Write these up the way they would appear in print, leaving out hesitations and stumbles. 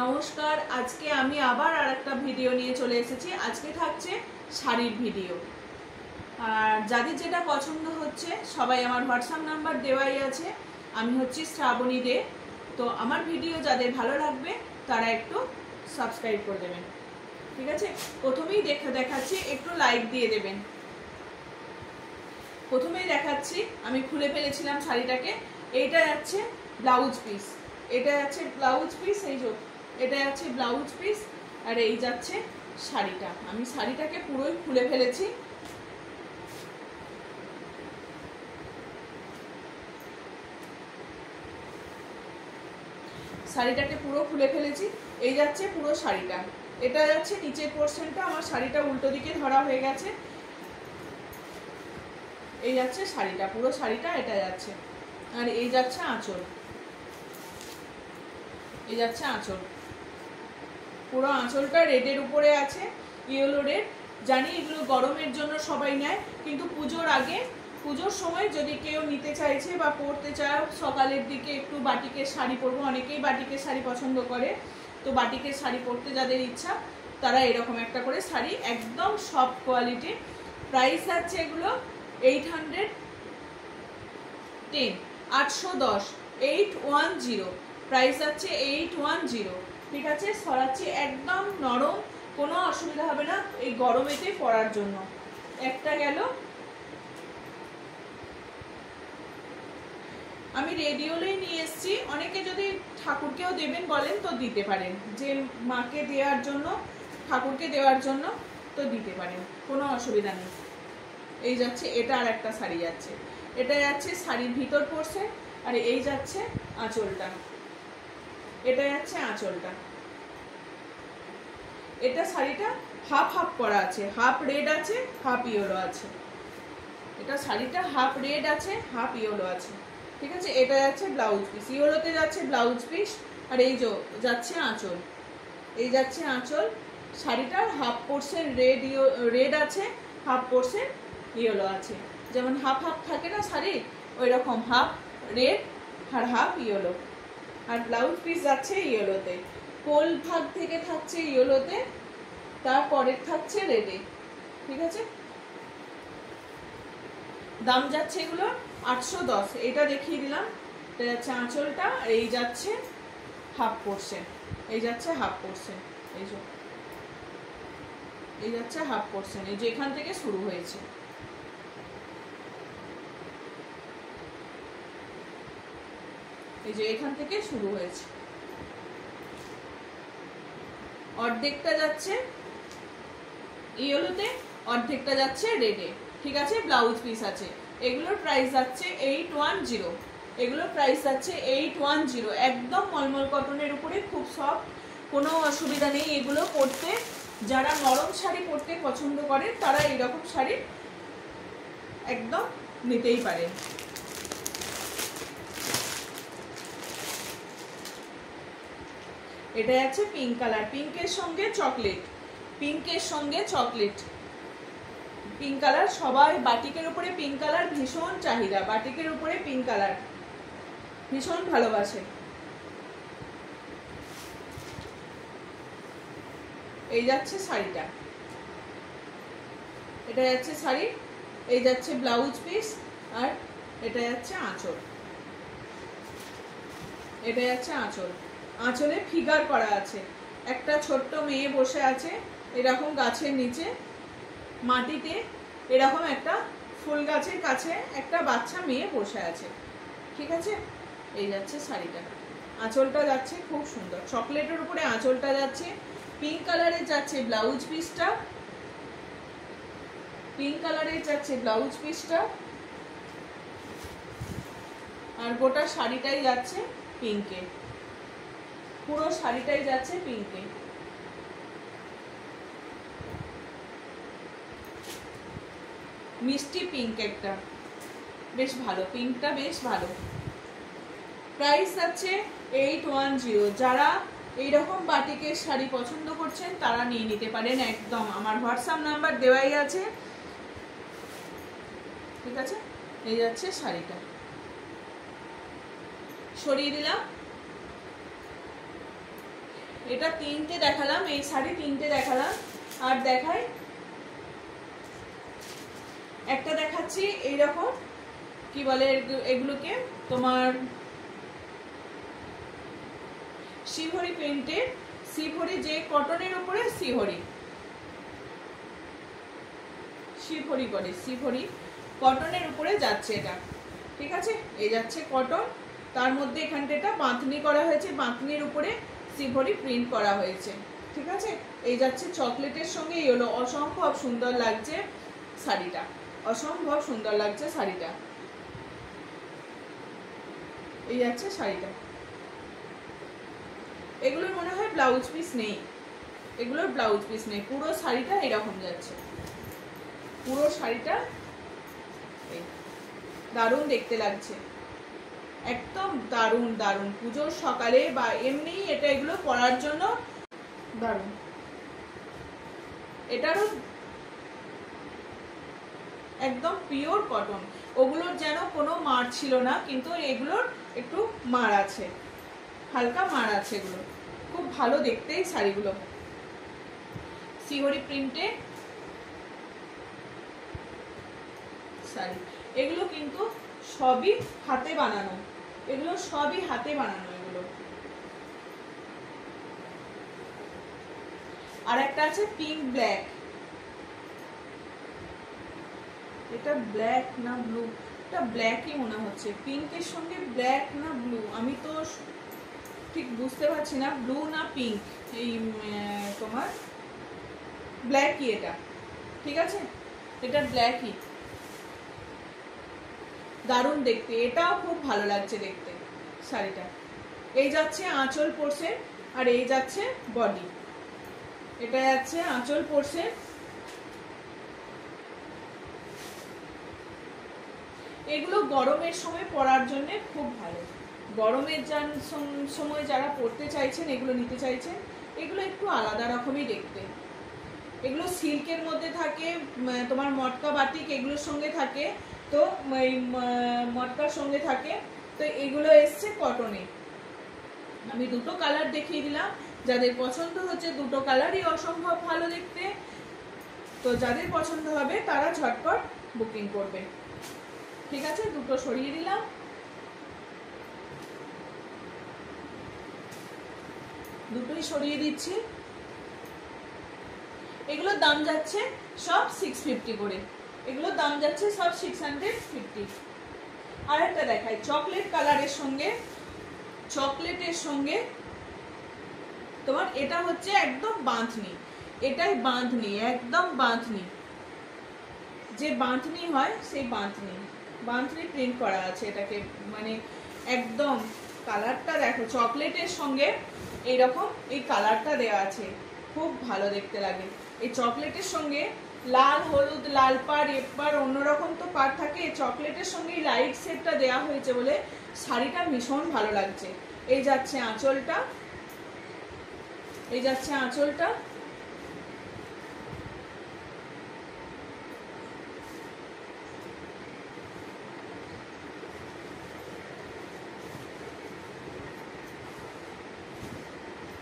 নমস্কার, আজকে আমি আবার আরেকটা ভিডিও নিয়ে চলে এসেছি। আজকে থাকছে শাড়ির ভিডিও। আর যাদের যেটা পছন্দ হচ্ছে সবাই আমার হোয়াটসঅ্যাপ নাম্বার দেওয়াই আছে। আমি হচ্ছি শ্রাবণী দে। তো আমার ভিডিও যাদের ভালো লাগবে তারা একটু সাবস্ক্রাইব করে দেবেন, ঠিক আছে? প্রথমেই দেখাচ্ছি, একটু লাইক দিয়ে দেবেন। প্রথমেই দেখাচ্ছি, আমি খুলে ফেলেছিলাম শাড়িটাকে। এইটা যাচ্ছে ব্লাউজ পিস, এটা যাচ্ছে ব্লাউজ পিস, এই যে এটা যাচ্ছে ব্লাউজ পিস, আর এই যাচ্ছে শাড়িটা। আমি শাড়িটাকে পুরোই খুলে ফেলেছি। শাড়িটাকে পুরো খুলে ফেলেছি। এই যাচ্ছে পুরো শাড়িটা, এটা যাচ্ছে নিচের পোর্শনটা। আমার শাড়িটা উল্টো দিকে ধরা হয়ে গেছে। এই যাচ্ছে শাড়িটা, পুরো শাড়িটা এটা যাচ্ছে। আর এই যাচ্ছে আঁচল, এই যাচ্ছে আঁচল। পুরো আঁচলটা রেডের উপরে আছে, ইয়েলো রেড। জানি এগুলো গরমের জন্য সবাই নেয়, কিন্তু পুজোর আগে, পুজোর সময় যদি কেউ নিতে চাইছে বা পরতে চায়, সকালের দিকে একটু বাটিকের শাড়ি পরবো, অনেকেই বাটিকের শাড়ি পছন্দ করে, তো বাটিকের শাড়ি পরতে যাদের ইচ্ছা তারা এরকম একটা করে শাড়ি, একদম সফট কোয়ালিটি। প্রাইস আছে এগুলো 810, 810, 810। প্রাইস আছে 810, ঠিক আছে? সরাচ্ছি, একদম নরম, কোনো অসুবিধা হবে না এই গরমেতে পরার জন্য। একটা গেল। আমি রেডিওলেই নিয়ে এসেছি। অনেকে যদি ঠাকুরকেও দেবেন বলেন তো দিতে পারেন, যে মাকে দেওয়ার জন্য, ঠাকুরকে দেওয়ার জন্য তো দিতে পারেন, কোনো অসুবিধা নেই। এই যাচ্ছে, এটা আর একটা শাড়ি যাচ্ছে, এটা যাচ্ছে শাড়ির ভিতর পড়ছে, আর এই যাচ্ছে আঁচলটা, এটা যাচ্ছে আঁচলটা। এটা শাড়িটা হাফ হাফ করা আছে, হাফ রেড আছে, হাফ ইয়েলো আছে। এটা শাড়িটা হাফ রেড আছে, হাফ ইয়েলো আছে, ঠিক আছে? এটা যাচ্ছে ব্লাউজ পিস, ইয়েলোতে যাচ্ছে ব্লাউজ পিস, আর এই যে যাচ্ছে আঁচল, এই যাচ্ছে আঁচল। শাড়িটার হাফ পোর্শন রেড আছে, হাফ পোর্শন ইয়েলো আছে। যেমন হাফ হাফ থাকে না শাড়ি, ওই রকম হাফ রেড আর হাফ ইয়েলো। আর ব্লাউজ পিস যাচ্ছে ইয়েলোতে, কোল ভাগ থেকে থাকছে ইয়েলোতে, তারপরের থাকছে রেডে, ঠিক আছে? দাম যাচ্ছে এগুলো 810। এটা দেখিয়ে দিলাম। এটা যাচ্ছে আঁচলটা, আর এই যাচ্ছে হাফ পোর্শন, এই যাচ্ছে হাফ পোর্শন, এই যে এই যাচ্ছে হাফ পোর্শন, এই যে এখান থেকে শুরু হয়েছে। এই যে এখান থেকে শুরু হয়েছে। অর্ধেকটা যাচ্ছে ইয়েলোতে, অর্ধেকটা যাচ্ছে রেডে, ঠিক আছে? ব্লাউজ পিস আছে। এগুলোর প্রাইস যাচ্ছে 810, এগুলোর প্রাইস যাচ্ছে 810। একদম মলমল কটনের উপরে, খুব সফট, কোনো অসুবিধা নেই এগুলো পরতে। যারা নরম শাড়ি পরতে পছন্দ করে তারা এইরকম শাড়ি একদম নিতেই পারে। এটা আছে পিঙ্ক কালার, পিঙ্কের সঙ্গে চকলেট, পিঙ্কের সঙ্গে চকলেট, পিঙ্ক কালার। সবাই বাটিকের উপরে পিঙ্ক কালার ভীষণ চাহিদা, বাটিকের উপরে পিঙ্ক কালার ভীষণ ভালোবাসে। এই যাচ্ছে শাড়িটা, এটা যাচ্ছে শাড়ি, এই যাচ্ছে ব্লাউজ পিস, আর এটা যাচ্ছে আঁচল, এটা যাচ্ছে আঁচল। আঁচলে ফিগার করা আছে, একটা ছোট্ট মেয়ে বসে আছে এরকম গাছের নিচে মাটিতে, এরকম একটা ফুল গাছের কাছে একটা বাচ্চা মেয়ে বসে আছে, ঠিক আছে? এই যাচ্ছে শাড়িটা, আঁচলটা যাচ্ছে খুব সুন্দর, চকলেটের উপরে আঁচলটা যাচ্ছে। পিঙ্ক কালারের যাচ্ছে ব্লাউজ পিসটা, পিঙ্ক কালারের যাচ্ছে ব্লাউজ পিসটা, আর গোটা শাড়িটাই যাচ্ছে পিঙ্কে, পুরো শাড়িটাই যাচ্ছে পিঙ্কে। মিষ্টি পিঙ্ক, একটা বেশ ভালো, পিঙ্কটা বেশ ভালো। প্রাইস আছে 810। যারা এইরকম বাটিকের শাড়ি পছন্দ করছেন তারা নিয়ে নিতে পারেন একদম। আমার হোয়াটসঅ্যাপ নাম্বার দেওয়াই আছে, ঠিক আছে? এই যাচ্ছে শাড়িটা, সরিয়ে দিলাম। এটা তিনটে দেখালাম, এই শাড়ি তিনটে দেখালাম। আর দেখাই একটা দেখাচ্ছি এইরকম, কি বলে এগুলোকে, তোমার শিহরি প্রিন্টের, শিহরি যে কটনের উপরে শিহরি করে, শিহরি কটনের উপরে যাচ্ছে এটা, ঠিক আছে। এই যাচ্ছে কটন, তার মধ্যে এখানটা এটা বাঁধনি করা হয়েছে, বাঁধনির উপরে শিহরি প্রিন্ট করা হয়েছে, ঠিক আছে। এই যাচ্ছে চকলেটের সঙ্গে, এই হলো, অসম্ভব সুন্দর লাগছে শাড়িটা, অসম্ভব সুন্দর লাগছে শাড়িটা। এই যাচ্ছে শাড়িটা। এগুলোর মনে হয় ব্লাউজ পিস নেই, এগুলোর ব্লাউজ পিস নেই, পুরো শাড়িটা এরকম যাচ্ছে, পুরো শাড়িটা দারুণ দেখতে লাগছে, একদম দারুণ দারুণ। পুজোর সকালে বা এমনি এটা এগুলো পরার জন্য দারুণ। এটারও একদম পিওর কটন, ওগুলোর যেন কোনো মার ছিল না, কিন্তু এগুলোর একটু মার আছে, হালকা মার আছে, এগুলো খুব ভালো দেখতে শাড়িগুলো। শিহরি প্রিন্টে শাড়ি, এগুলো কিন্তু সবই হাতে বানানো, এগুলো সবই হাতে বানানো এগুলো। আর একটা আছে পিঙ্ক ব্ল্যাক, এটা ব্ল্যাক না ব্লু, এটা ব্ল্যাকই মনে হচ্ছে, পিঙ্কের সঙ্গে ব্ল্যাক না ব্লু, আমি তো ঠিক বুঝতে পারছি না, ব্লু না পিঙ্ক, এই তোমার ব্ল্যাকই এটা, ঠিক আছে, এটা ব্ল্যাকই, দারুণ দেখতে, এটাও খুব ভালো লাগছে দেখতে শাড়িটা। এই যাচ্ছে আঁচল পোর্শন, আর এই যাচ্ছে বডি, এটা যাচ্ছে আঁচল পোর্শন। এগুলো গরমের সময় পরার জন্য খুব ভালো, গরমের সময় যারা পরতে চাইছেন, এগুলো নিতে চাইছেন, এগুলো একটু আলাদা রকমই দেখতে। এগুলো সিল্কের মধ্যে থাকে, তোমার মটকা বাটিক এগুলোর সঙ্গে থাকে, তো এই মটকার সঙ্গে থাকে, তো এগুলো এসছে কটনে। আমি দুটো কালার দেখিয়ে দিলাম, যাদের পছন্দ হচ্ছে দুটো কালারই অসম্ভব ভালো দেখতে, তো যাদের পছন্দ হবে তারা ঝটপট বুকিং করবে, ঠিক আছে। দুটো সরিয়ে দিলাম, দুটোই সরিয়ে দিচ্ছি। এগুলোর দাম যাচ্ছে সব 650 করে, এগুলোর দাম যাচ্ছে সব 650। আর একটা দেখাই চকলেট কালারের সঙ্গে, চকলেটের সঙ্গে তোমার এটা হচ্ছে একদম বাঁধনি, এটাই বাঁধনি, একদম বাঁধনি, যে বাঁধনি হয় সেই বাঁধনি, বাঁধনি প্রিন্ট করা আছে এটাকে, মানে একদম কালারটা দেখো, চকলেটের সঙ্গে এইরকম এই কালারটা দেওয়া আছে, খুব ভালো দেখতে লাগে। এই চকলেটের সঙ্গে লাল হলুদ লাল পাড় এপার অন্যরকম তো পাড় থাকে, চকলেটের সঙ্গে লাইট শেডটা দেওয়া হয়েছে বলে শাড়িটা ভীষণ ভালো লাগছে। এই যাচ্ছে আঁচলটা, এই যাচ্ছে আঁচলটা,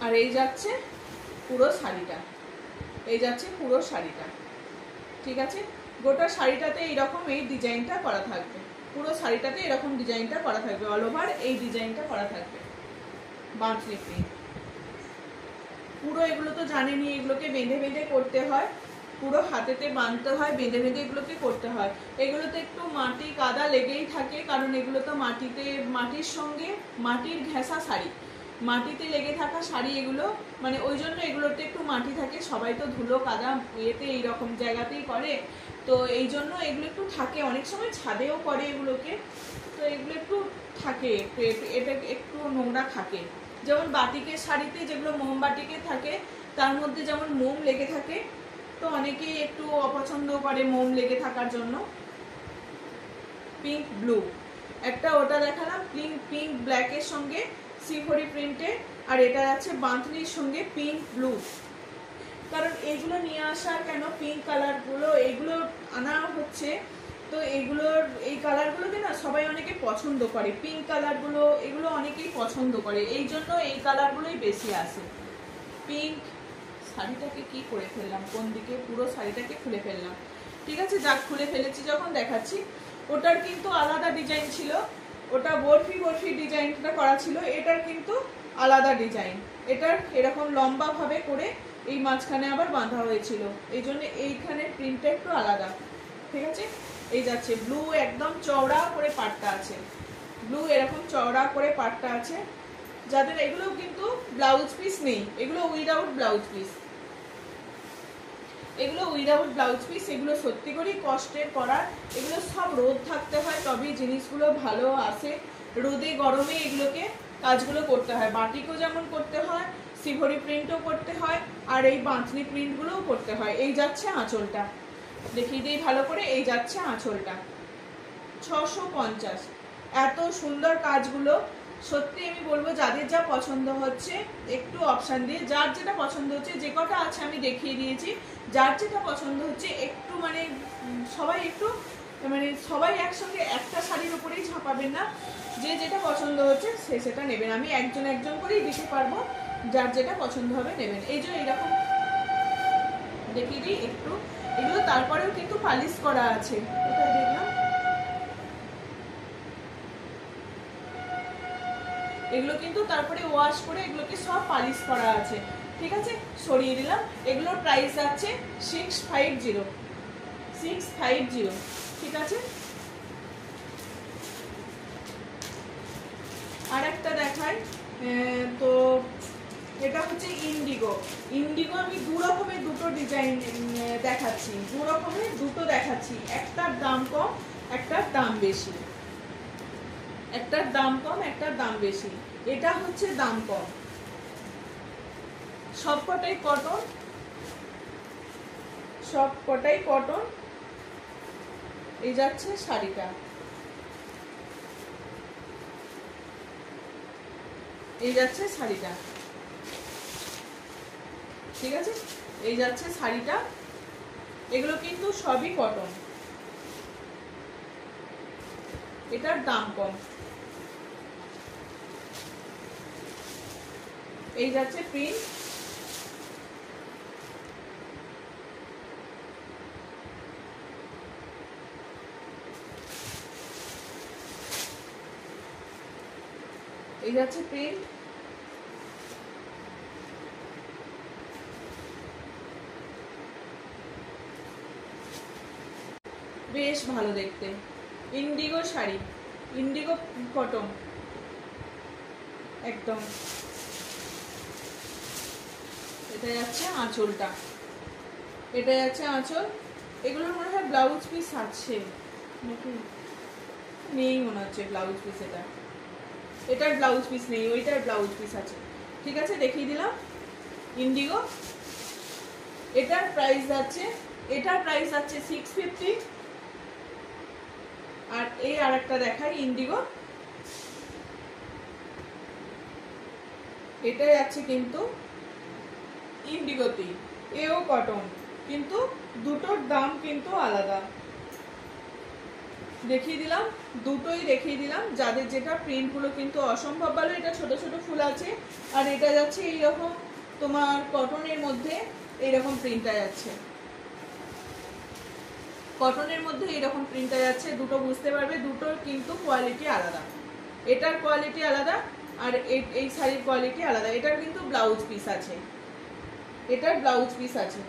আর এই যাচ্ছে পুরো শাড়িটা, এই যাচ্ছে পুরো শাড়িটা, ঠিক আছে। গোটা শাড়িটাতে এইরকম এই ডিজাইনটা করা থাকবে, পুরো শাড়িটাতে এরকম ডিজাইনটা করা থাকবে, অল ওভার এই ডিজাইনটা করা থাকবে, বাঁধনি প্রিন্ট পুরো। এগুলো তো জানেনি, এগুলোকে বেঁধে বেঁধে করতে হয়, পুরো হাতেতে বাঁধতে হয়, বেঁধে বেঁধে এগুলোকে করতে হয়। এগুলোতে একটু মাটি কাদা লেগেই থাকে, কারণ এগুলো তো মাটিতে, মাটির সঙ্গে মাটির ঘেঁষা শাড়ি, মাটিতে লেগে থাকা শাড়ি এগুলো, মানে ওই জন্য এগুলোতে একটু মাটি থাকে, সবাই তো ধুলো কাদা এতে এইরকম জায়গাতেই করে, তো এই জন্য এগুলো একটু থাকে, অনেক সময় ছাদেও করে এগুলোকে, তো এগুলো একটু থাকে, এটা একটু নোংরা থাকে। যেমন বাটিকের শাড়িতে যেগুলো মোমবাটিকে থাকে, তার মধ্যে যেমন মোম লেগে থাকে, তো অনেকেই একটু অপছন্দ করে মোম লেগে থাকার জন্য। পিঙ্ক ব্লু একটা ওটা দেখালাম, পিঙ্ক ব্ল্যাকের সঙ্গে শিহরি প্রিন্টে, আর এটা আছে বাঁধনির সঙ্গে পিঙ্ক ব্লু। কারণ এগুলো নিয়ে আসার কেন, পিঙ্ক কালারগুলো এগুলো আনা হচ্ছে, তো এগুলোর এই কালারগুলোকে না সবাই অনেকে পছন্দ করে, পিঙ্ক কালারগুলো এগুলো অনেকেই পছন্দ করে, এই জন্য এই কালারগুলোই বেশি আসে, পিঙ্ক, শাড়িটাকে কি করে ফেললাম, কোন দিকে, পুরো শাড়িটাকে খুলে ফেললাম। ঠিক আছে, যাক খুলে ফেলেছি যখন দেখাচ্ছি। ওটার কিন্তু আলাদা ডিজাইন ছিল, ওটা বরফি বরফি ডিজাইনটা করা ছিল, এটার কিন্তু আলাদা ডিজাইন। এটার এরকম লম্বা ভাবে করে এই মাঝখানে আবার বাঁধা হয়েছিল, এই জন্য এইখানে প্রিন্টটা একটু আলাদা। ঠিক আছে, এই যাচ্ছে ব্লু, একদম চওড়া করে পাটটা আছে, ব্লু এরকম চওড়া করে পাটটা আছে। যাদের এগুলো কিন্তু ব্লাউজ পিস নেই, এগুলো উইদাউট ব্লাউজ পিস, এগুলো উইদাউট ব্লাউজ পিস। এগুলো সত্যি করেই কষ্টের করার, এগুলো সব রোদ থাকতে হয় তবেই জিনিসগুলো ভালো আসে। রোদে গরমে এগুলোকে কাজগুলো করতে হয়, বাটিকও যেমন করতে হয়, সিভরি প্রিন্টও করতে হয়, আর এই বাঁধনি প্রিন্টগুলোও করতে হয়। এই যাচ্ছে আঁচলটা, দেখিয়ে দিই ভালো করে, এই যাচ্ছে আঁচলটা 650। এত সুন্দর কাজগুলো, সত্যি আমি বলবো যাদের যা পছন্দ হচ্ছে একটু অপশান দিয়ে, যার যেটা পছন্দ হচ্ছে, যে কটা আছে আমি দেখিয়ে দিয়েছি, যার যেটা পছন্দ হচ্ছে একটু মানে সবাই একটু মানে সবাই একসঙ্গে একটা শাড়ির উপরেই ঝাঁপাবেন না, যে যেটা পছন্দ হচ্ছে সে সেটা নেবেন। আমি একজন একজন করেই দিতে পারবো, যার যেটা পছন্দ হবে নেবেন। এই যে এইরকম দেখিয়ে দিই একটু, এগুলো তারপরেও কিন্তু পালিশ করা আছে, কোথায় দেখলাম, এগুলো কিন্তু তারপরে ওয়াশ করে এগুলোকে সব পালিশ করা আছে। ঠিক আছে, সরিয়ে দিলাম। এগুলোর প্রাইস আছে 650, 650। ঠিক আছে, আর একটা দেখাই, তো এটা হচ্ছে ইন্ডিগো। ইন্ডিগো আমি দু রকমের দুটো ডিজাইন দেখাচ্ছি, দু রকমের দুটো দেখাচ্ছি, একটার দাম কম একটার দাম বেশি, একটার দাম কম একটার দাম বেশি। এটা হচ্ছে দাম কম, সবকটাই কটন, সবকটাই কটন। এই যাচ্ছে শাড়িটা, এই যাচ্ছে শাড়িটা। ঠিক আছে, এই যাচ্ছে শাড়িটা, এগুলো কিন্তু সবই কটন, এটার দাম কম। এই যাচ্ছে প্রিন্ট, এই যাচ্ছে প্রিন্ট, বেশ ভালো দেখতে। ইন্ডিগো শাড়ি, ইন্ডিগো কটন একদম। এটা যাচ্ছে আঁচলটা, এটা যাচ্ছে আঁচল। এগুলোর মনে হয় ব্লাউজ পিস আছে নাকি, নেই মনে হচ্ছে ব্লাউজ পিস, এটার ব্লাউজ পিস নেই, ওইটার ব্লাউজ পিস আছে। ঠিক আছে, দেখিয়ে দিলাম ইন্ডিগো। এটার প্রাইস আছে, এটার প্রাইস আছে 650। আর এই আরেকটা দেখাই ইন্ডিগো, এটা যাচ্ছে কিন্তু ইন্ডিগোতে, এও কটন, কিন্তু দুটোর দাম কিন্তু আলাদা। দেখিয়ে দিলাম, দুটোই দেখিয়ে দিলাম। যাদের যেটা প্রিন্টগুলো কিন্তু অসম্ভব ভালো, এটা ছোট ছোট ফুল আছে, আর এটা যাচ্ছে এইরকম তোমার কটনের মধ্যে এইরকম প্রিন্টটা যাচ্ছে, কটনের মধ্যে এইরকম প্রিন্টটা যাচ্ছে। দুটো বুঝতে পারবে, দুটোর কিন্তু কোয়ালিটি আলাদা, এটার কোয়ালিটি আলাদা আর এই শাড়ির কোয়ালিটি আলাদা। এটার কিন্তু ব্লাউজ পিস আছে, এটার ব্লাউজ পিস আছে।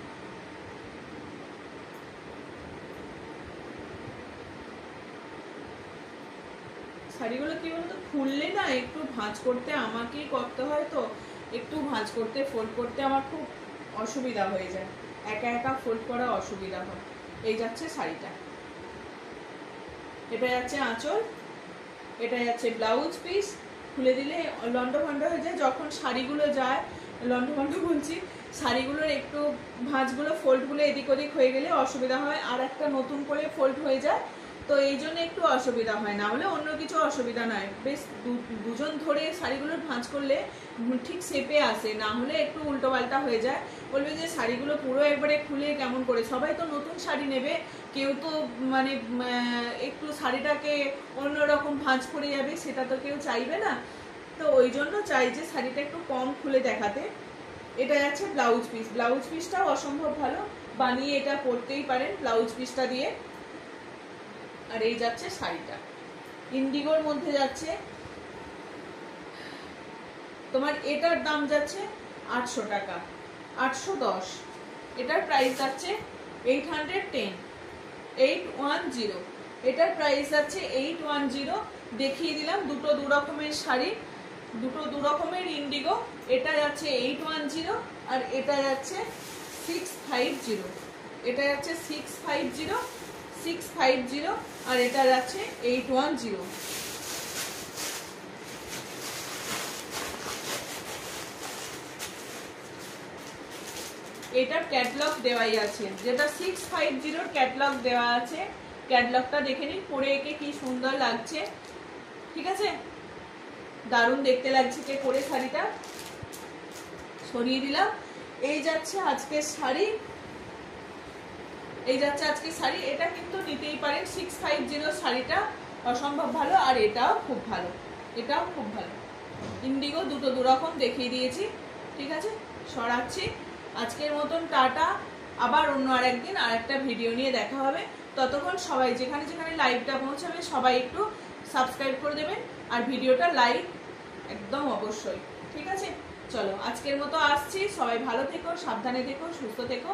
শাড়িগুলো কি বলতো, খুললে না একটু ভাঁজ করতে আমাকেই করতে হয়, তো একটু ভাঁজ করতে ফোল্ড করতে আমার খুব অসুবিধা হয়ে যায়, একা একা ফোল্ড করা অসুবিধা হয়। এই যাচ্ছে শাড়িটা, এটা যাচ্ছে আঁচল, এটা যাচ্ছে ব্লাউজ পিস। খুলে দিলে লন্ডভন্ড হয়ে যায়, যখন শাড়িগুলো যায় লন্ডভন্ড বলছি, শাড়িগুলোর একটু ভাঁজগুলো ফোল্ডগুলো এদিক ওদিক হয়ে গেলে অসুবিধা হয়, আর একটা নতুন করে ফোল্ড হয়ে যায়, তো এই জন্য একটু অসুবিধা হয়, না হলে অন্য কিছু অসুবিধা নয়। বেশ দুজন ধরে শাড়িগুলোর ভাঁজ করলে ঠিক শেপে আসে, না হলে একটু উল্টো পাল্টা হয়ে যায়। বলবে যে শাড়িগুলো পুরো একবারে খুলে কেমন করে, সবাই তো নতুন শাড়ি নেবে, কেউ তো মানে একটু শাড়িটাকে অন্যরকম ভাঁজ করে যাবে, সেটা তো কেউ চাইবে না। তো ওই জন্য চাই যে শাড়িটা একটু কম খুলে দেখাতে, এটা যাচ্ছে ব্লাউজ পিস, ব্লাউজ পিসটাও অসম্ভব ভালো, বানিয়ে এটা পরতেই পারেন ব্লাউজ পিসটা দিয়ে। আর এই যাচ্ছে শাড়িটা, ইন্ডিগোর মধ্যে যাচ্ছে তোমার, এটার দাম যাচ্ছে 800 টাকা, 810। এটার প্রাইস যাচ্ছে 810, 810। এটার প্রাইস যাচ্ছে 810। দেখিয়ে দিলাম দুটো দু রকমের শাড়ি, দুটো দু রকমের ইন্ডিগো। এটা যাচ্ছে 810 আর এটা যাচ্ছে 650। এটা যাচ্ছে 650 আর এটা যাচ্ছে 810। এটার ক্যাটালগ দেওয়াই আছে, যেটা 650 ক্যাটালগ দেওয়া আছে। ক্যাটালগটা দেখে নিন, পরে একে কি সুন্দর লাগছে, ঠিক আছে, দারুণ দেখতে লাগছে কে পরে শাড়িটা। সরিয়ে দিলাম। এই যাচ্ছে আজকের শাড়ি, এই যাচ্ছে আজকে শাড়ি। এটা কিন্তু নিতেই পারেন, 650 শাড়িটা অসম্ভব ভালো, আর এটাও খুব ভালো, এটাও খুব ভালো। ইন্ডিগো দুটো দু রকম দেখিয়ে দিয়েছি, ঠিক আছে, সরাচ্ছি। আজকের মতন টাটা, আবার অন্য আরেকদিন আর একটা ভিডিও নিয়ে দেখা হবে। ততক্ষণ সবাই যেখানে যেখানে লাইভটা পৌঁছাবে সবাই একটু সাবস্ক্রাইব করে দেবেন, আর ভিডিওটা লাইক একদম অবশ্যই, ঠিক আছে। চলো আজকের মতো আসছি, সবাই ভালো থেকো, সাবধানে থেকো, সুস্থ থেকো।